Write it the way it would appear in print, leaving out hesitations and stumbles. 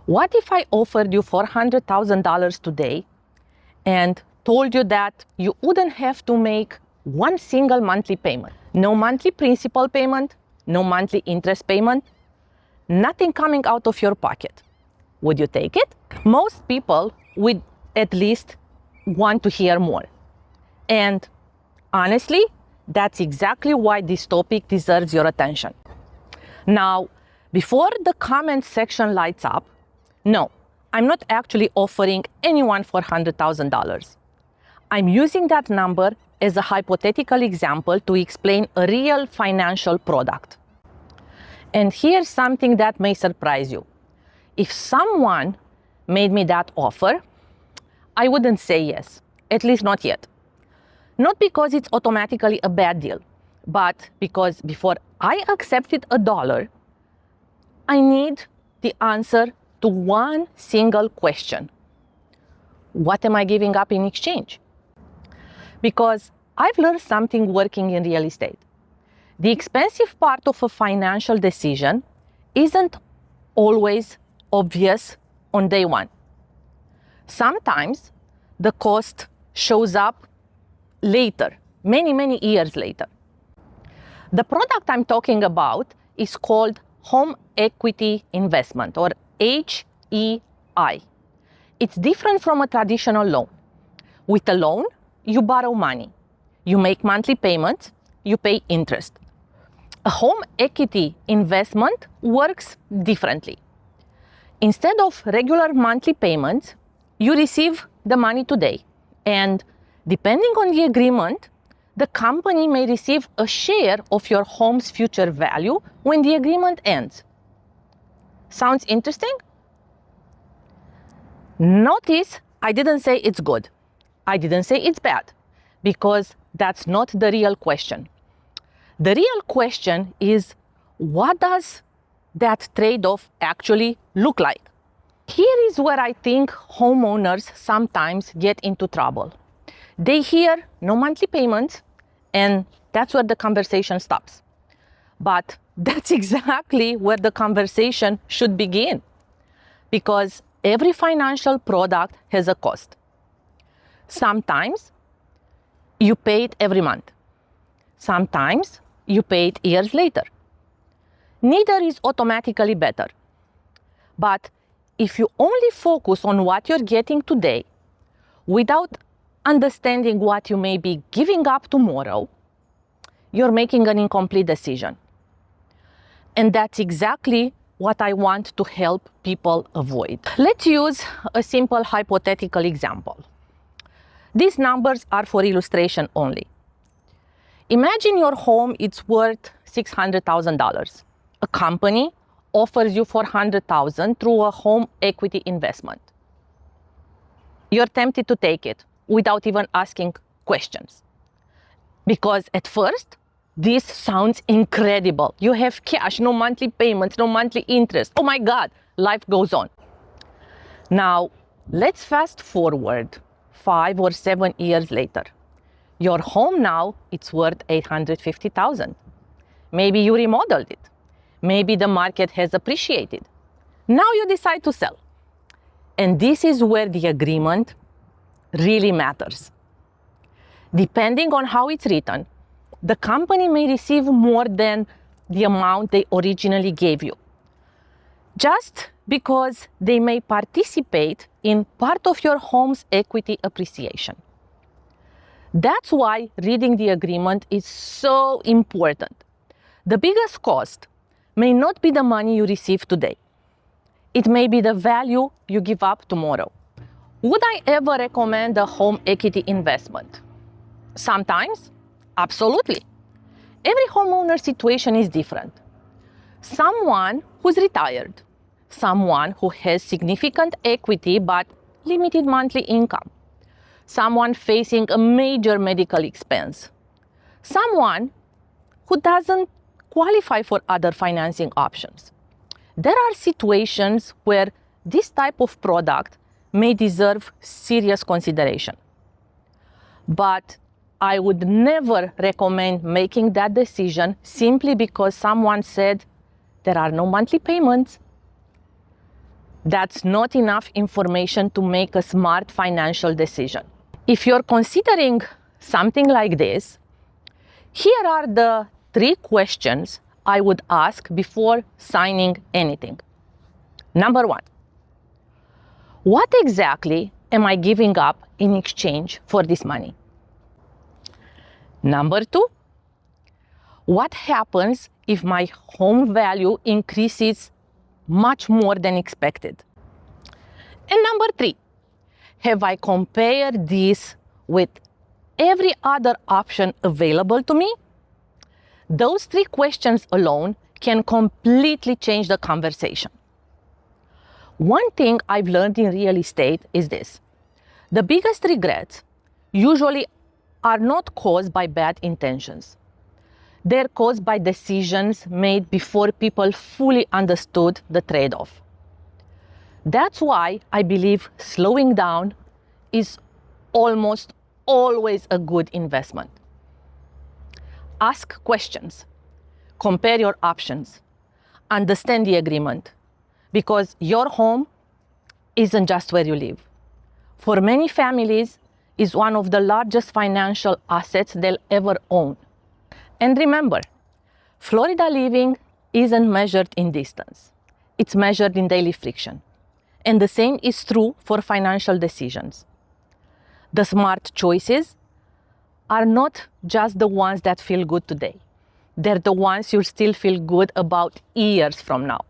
What if I offered you $400,000 today and told you that you wouldn't have to make one single monthly payment? No monthly principal payment, no monthly interest payment, nothing coming out of your pocket. Would you take it? Most people would at least want to hear more. And honestly, that's exactly why this topic deserves your attention. Now, before the comment section lights up, no, I'm not actually offering anyone $400,000. I'm using that number as a hypothetical example to explain a real financial product. And here's something that may surprise you. If someone made me that offer, I wouldn't say yes, at least not yet. Not because it's automatically a bad deal, but because before I accepted a dollar, I need the answer to one single question. What am I giving up in exchange? Because I've learned something working in real estate. The expensive part of a financial decision isn't always obvious on day one. Sometimes the cost shows up later, many years later. The product I'm talking about is called Home Equity Investment, or HEI. It's different from a traditional loan. With a loan, you borrow money. You make monthly payments, you pay interest. A home equity investment works differently. Instead of regular monthly payments, you receive the money today, and depending on the agreement, the company may receive a share of your home's future value when the agreement ends. Sounds interesting? Notice I didn't say it's good. I didn't say it's bad, because that's not the real question. The real question is, what does that trade-off actually look like? Here is where I think homeowners sometimes get into trouble. They hear no monthly payments, and that's where the conversation stops. But that's exactly where the conversation should begin, because every financial product has a cost. Sometimes you pay it every month. Sometimes you pay it years later. Neither is automatically better. But if you only focus on what you're getting today without understanding what you may be giving up tomorrow, you're making an incomplete decision. And that's exactly what I want to help people avoid. Let's use a simple hypothetical example. These numbers are for illustration only. Imagine your home is worth $600,000. A company offers you $400,000 through a home equity investment. You're tempted to take it without even asking questions. Because at first, this sounds incredible. You have cash, no monthly payments, no monthly interest. Oh my God, life goes on. Now, let's fast forward 5 or 7 years later. Your home now, it's worth $850,000. Maybe you remodeled it. Maybe the market has appreciated. Now you decide to sell. And this is where the agreement really matters. Depending on how it's written, the company may receive more than the amount they originally gave you, just because they may participate in part of your home's equity appreciation. That's why reading the agreement is so important. The biggest cost may not be the money you receive today. It may be the value you give up tomorrow. Would I ever recommend a home equity investment? Sometimes, absolutely. Every homeowner situation is different. Someone who's retired, someone who has significant equity but limited monthly income, someone facing a major medical expense, someone who doesn't qualify for other financing options. There are situations where this type of product may deserve serious consideration. But I would never recommend making that decision simply because someone said there are no monthly payments. That's not enough information to make a smart financial decision. If you're considering something like this, here are the 3 questions I would ask before signing anything. Number 1, what exactly am I giving up in exchange for this money? Number 2, what happens if my home value increases much more than expected? And number 3, have I compared this with every other option available to me? Those 3 questions alone can completely change the conversation. One thing I've learned in real estate is this: the biggest regrets usually are not caused by bad intentions. They're caused by decisions made before people fully understood the trade-off. That's why I believe slowing down is almost always a good investment. Ask questions, compare your options, understand the agreement, because your home isn't just where you live. For many families, it's one of the largest financial assets they'll ever own. And remember, Florida living isn't measured in distance. It's measured in daily friction. And the same is true for financial decisions. The smart choices are not just the ones that feel good today. They're the ones you'll still feel good about years from now.